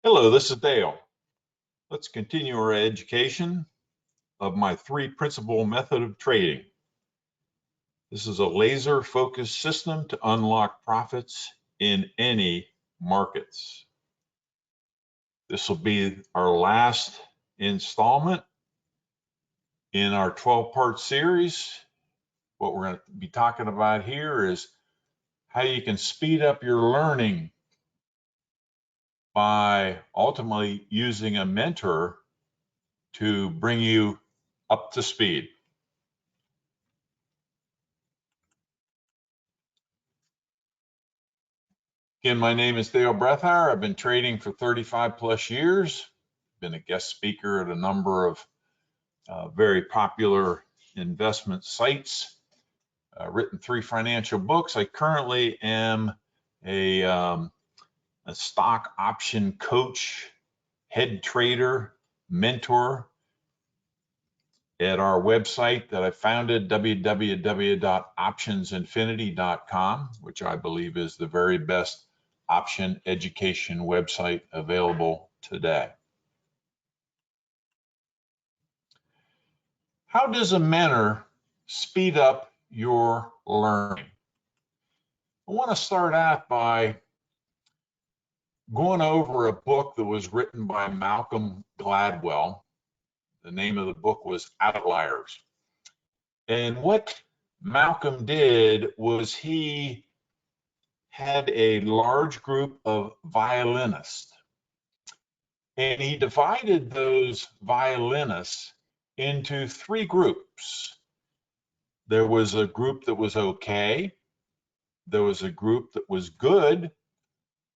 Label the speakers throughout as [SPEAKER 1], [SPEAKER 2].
[SPEAKER 1] Hello, this is Dale. Let's continue our education of my three principal method of trading. This is a laser focused system to unlock profits in any markets. This will be our last installment in our 12-part series. What we're going to be talking about here is how you can speed up your learning by ultimately using a mentor to bring you up to speed. Again, my name is Dale Brethauer. I've been trading for 35 plus years. Been a guest speaker at a number of very popular investment sites. Written 3 financial books. I currently am a stock option coach, head trader, mentor at our website that I founded, www.optionsinfinity.com, which I believe is the very best option education website available today. How does a mentor speed up your learning? I want to start out by going over a book that was written by Malcolm Gladwell. The name of the book was Outliers. And what Malcolm did was he had a large group of violinists, and he divided those violinists into 3 groups. There was a group that was okay, there was a group that was good,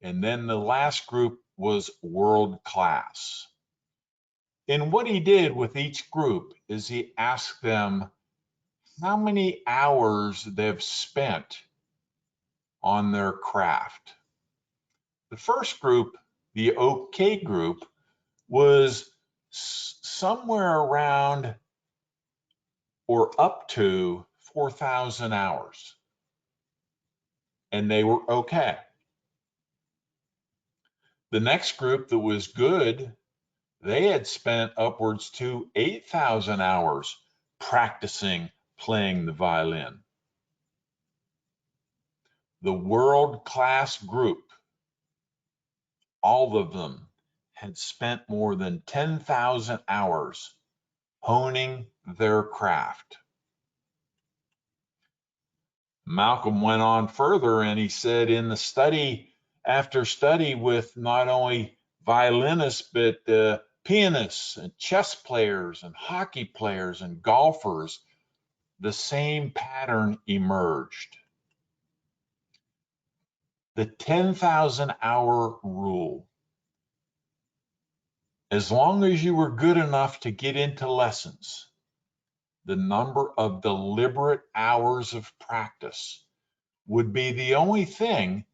[SPEAKER 1] and then the last group was world class. And what he did with each group is he asked them how many hours they've spent on their craft. The first group, the okay group, was somewhere around or up to 4,000 hours, and they were okay. The next group that was good, they had spent upwards to 8,000 hours practicing playing the violin. The world-class group, all of them had spent more than 10,000 hours honing their craft. Malcolm went on further and he said, in the study after study with not only violinists, but pianists and chess players and hockey players and golfers, the same pattern emerged. The 10,000 hour rule. As long as you were good enough to get into lessons, the number of deliberate hours of practice would be the only thing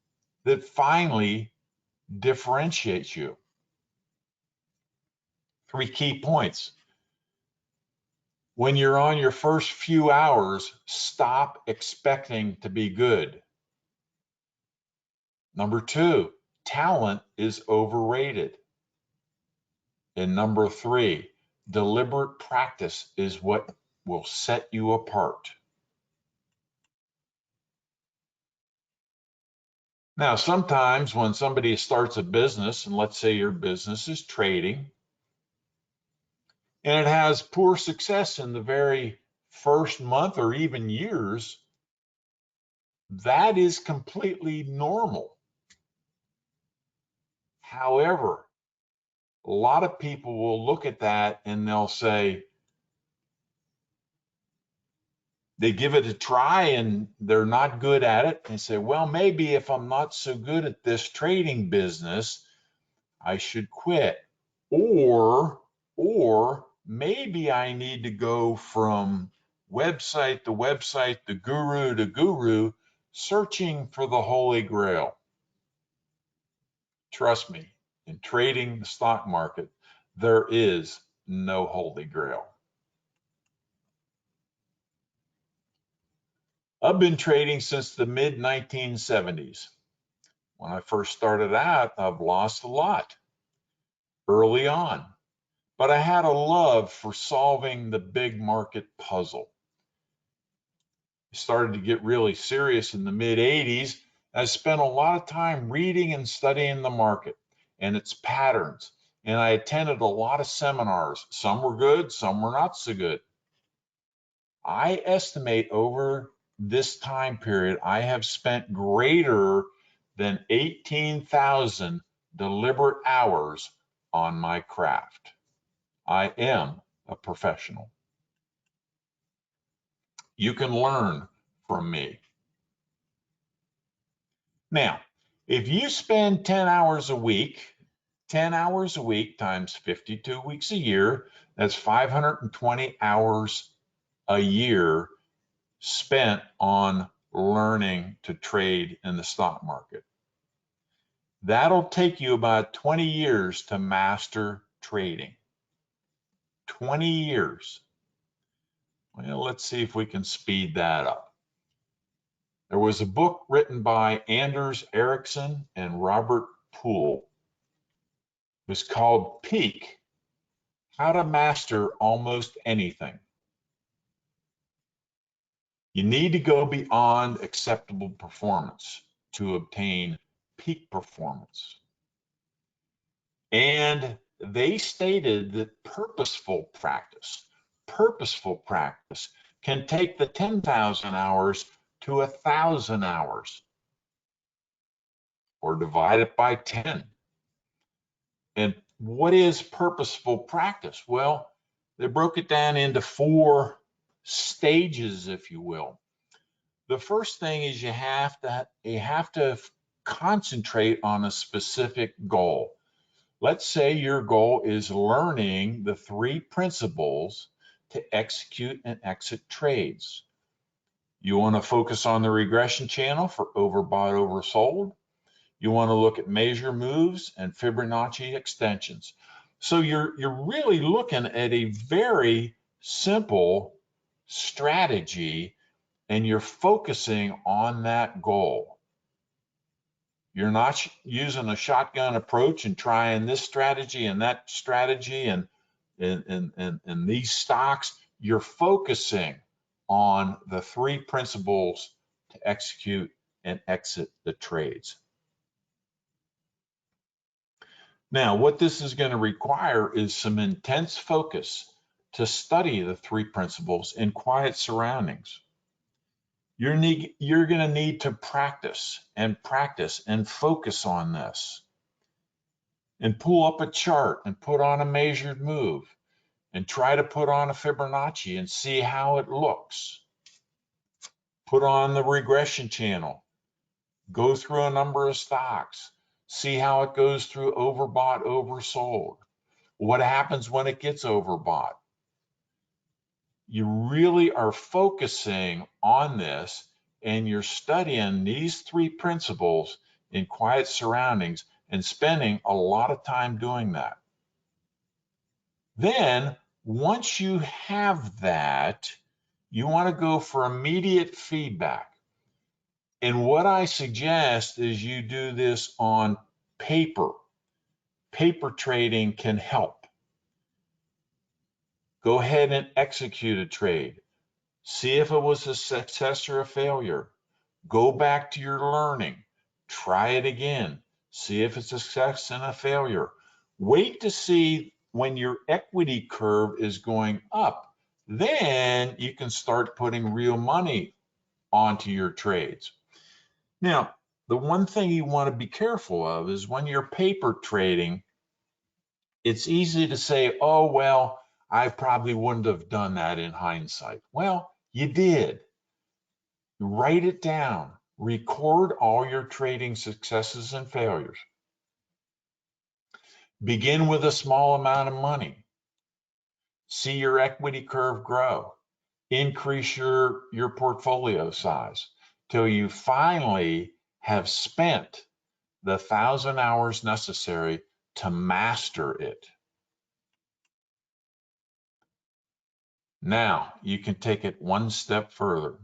[SPEAKER 1] that finally differentiates you. 3 key points. When you're on your first few hours, stop expecting to be good. Number 2, talent is overrated. And number 3, deliberate practice is what will set you apart. Now, sometimes when somebody starts a business, and let's say your business is trading, and it has poor success in the very first month or even years, that is completely normal. However, a lot of people will look at that and they'll say, they give it a try and they're not good at it, and say, well, maybe if I'm not so good at this trading business, I should quit. Or maybe I need to go from website to website, to guru to guru, searching for the Holy Grail. Trust me, in trading the stock market, there is no Holy Grail. I've been trading since the mid-1970s. When I first started out, I've lost a lot. early on, but I had a love for solving the big market puzzle. I started to get really serious in the mid 80s. I spent a lot of time reading and studying the market and its patterns. And I attended a lot of seminars. Some were good, some were not so good. I estimate over this time period, I have spent greater than 18,000 deliberate hours on my craft. I am a professional. You can learn from me. Now, if you spend 10 hours a week, 10 hours a week times 52 weeks a year, that's 520 hours a year spent on learning to trade in the stock market. That'll take you about 20 years to master trading. 20 years. Well, let's see if we can speed that up. There was a book written by Anders Ericsson and Robert Poole. It was called Peak: How to Master Almost Anything. You need to go beyond acceptable performance to obtain peak performance. And they stated that purposeful practice can take the 10,000 hours to 1,000 hours, or divide it by 10. And what is purposeful practice? Well, they broke it down into 4 stages, if you will. The first thing is you have to concentrate on a specific goal. Let's say your goal is learning the 3 principles to execute and exit trades. You want to focus on the regression channel for overbought, oversold. You want to look at measure moves and Fibonacci extensions. So you're really looking at a very simple strategy, and you're focusing on that goal. You're not using a shotgun approach and trying this strategy and that strategy and these stocks. You're focusing on the 3 principles to execute and exit the trades. Now, what this is going to require is some intense focus to study the 3 principles in quiet surroundings. You're going to need to practice and focus on this. And pull up a chart and put on a measured move and try to put on a Fibonacci and see how it looks. Put on the regression channel. Go through a number of stocks. See how it goes through overbought, oversold. What happens when it gets overbought? You really are focusing on this, and you're studying these 3 principles in quiet surroundings and spending a lot of time doing that. Then, once you have that, you want to go for immediate feedback. And what I suggest is you do this on paper. Paper trading can help. Go ahead and execute a trade. See if it was a success or a failure. Go back to your learning. Try it again. See if it's a success and a failure. Wait to see when your equity curve is going up. Then you can start putting real money onto your trades. Now, the one thing you want to be careful of is when you're paper trading, it's easy to say, oh, well, I probably wouldn't have done that in hindsight. Well, you did. Write it down. Record all your trading successes and failures. Begin with a small amount of money. See your equity curve grow. Increase your portfolio size till you finally have spent the 1,000 hours necessary to master it. Now you can take it one step further.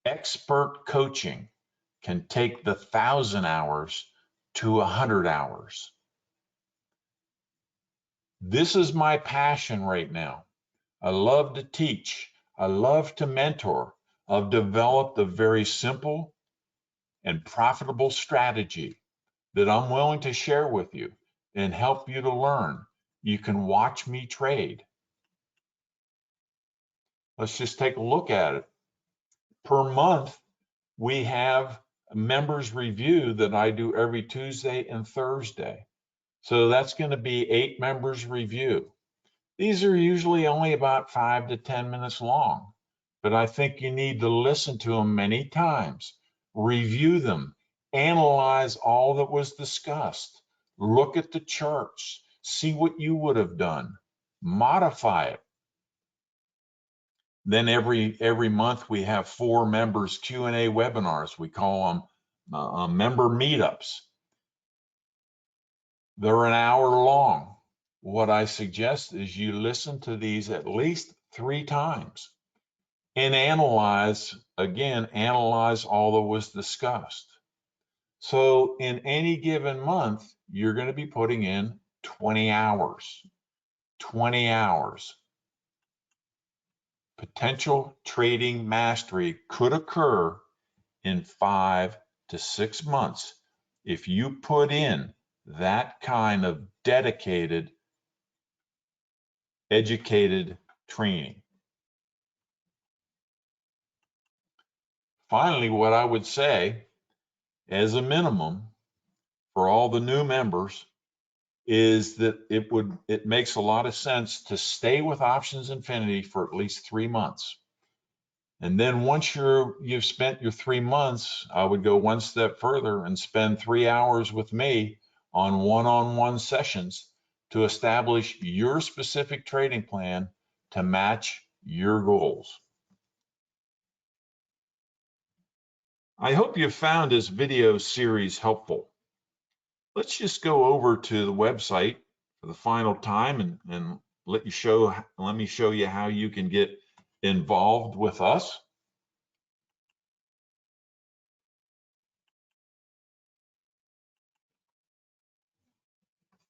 [SPEAKER 1] Expert coaching can take the 1,000 hours to 100 hours. This is my passion right now. I love to teach. I love to mentor. I've developed a very simple and profitable strategy that I'm willing to share with you and help you to learn. You can watch me trade. Let's just take a look at it. Per month, we have a members review that I do every Tuesday and Thursday. So that's going to be 8 members review. These are usually only about 5 to 10 minutes long, but I think you need to listen to them many times, review them, analyze all that was discussed, look at the charts, see what you would have done, modify it. Then every month we have 4 members Q&A webinars. We call them member meetups. They're an hour long. What I suggest is you listen to these at least 3 times and analyze all that was discussed. So in any given month, you're going to be putting in 20 hours. 20 hours. Potential trading mastery could occur in 5 to 6 months if you put in that kind of dedicated, educated training. Finally, what I would say as a minimum for all the new members is that it makes a lot of sense to stay with Options Infinity for at least 3 months. And then once you've spent your 3 months, I would go one step further and spend 3 hours with me on one-on-one sessions to establish your specific trading plan to match your goals. I hope you found this video series helpful. Let's just go over to the website for the final time and let me show you how you can get involved with us.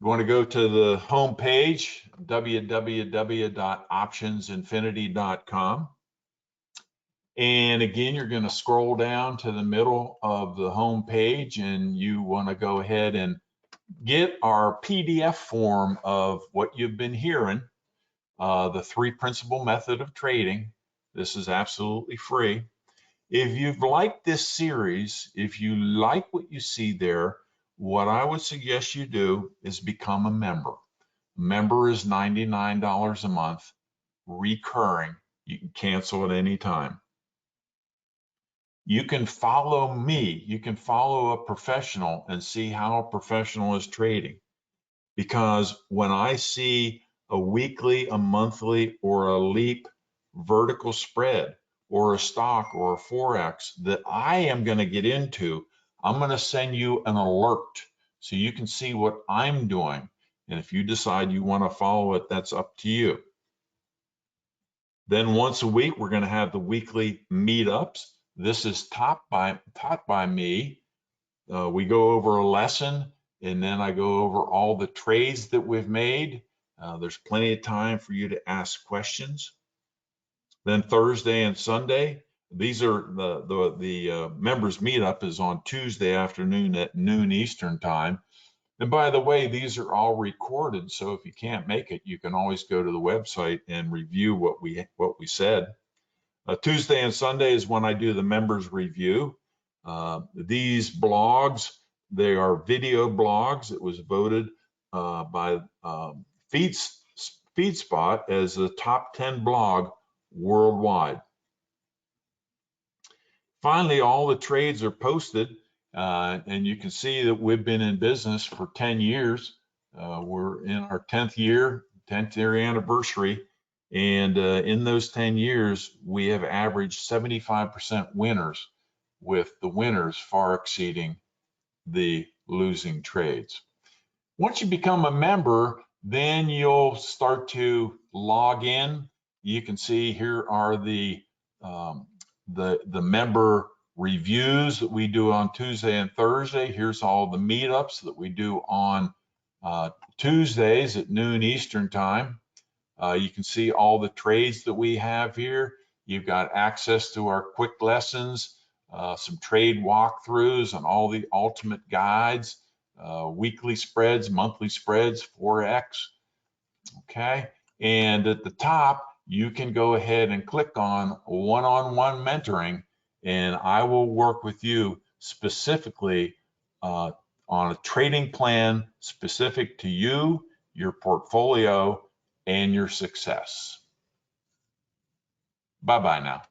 [SPEAKER 1] You want to go to the home page, www.optionsinfinity.com. And again, you're going to scroll down to the middle of the home page, and you want to go ahead and get our PDF form of what you've been hearing, the 3 principal method of trading. This is absolutely free. If you've liked this series, if you like what you see there, what I would suggest you do is become a member. A member is $99 a month, recurring. You can cancel at any time. You can follow me. You can follow a professional and see how a professional is trading. Because when I see a weekly, a monthly, or a leap vertical spread, or a stock or a Forex that I am going to get into, I'm going to send you an alert so you can see what I'm doing. And if you decide you want to follow it, that's up to you. Then once a week, we're going to have the weekly meetups. This is taught by me. We go over a lesson, and then I go over all the trades that we've made. There's plenty of time for you to ask questions. Then Thursday and Sunday, these are the members meetup is on Tuesday afternoon at noon Eastern time. And by the way, these are all recorded, so if you can't make it, you can always go to the website and review what we said. Tuesday and Sunday is when I do the members review. These blogs, they are video blogs. It was voted by FeedSpot as the top 10 blog worldwide. Finally, all the trades are posted, and you can see that we've been in business for 10 years. We're in our 10th year anniversary, and in those 10 years, we have averaged 75% winners, with the winners far exceeding the losing trades. Once you become a member, then you'll start to log in. You can see here are the member reviews that we do on Tuesday and Thursday. Here's all the meetups that we do on Tuesdays at noon Eastern time. You can see all the trades that we have here. You've got access to our quick lessons, some trade walkthroughs and all the ultimate guides, weekly spreads, monthly spreads, Forex. Okay. And at the top, you can go ahead and click on one-on-one mentoring, and I will work with you specifically on a trading plan specific to you, your portfolio, and your success. Bye-bye now.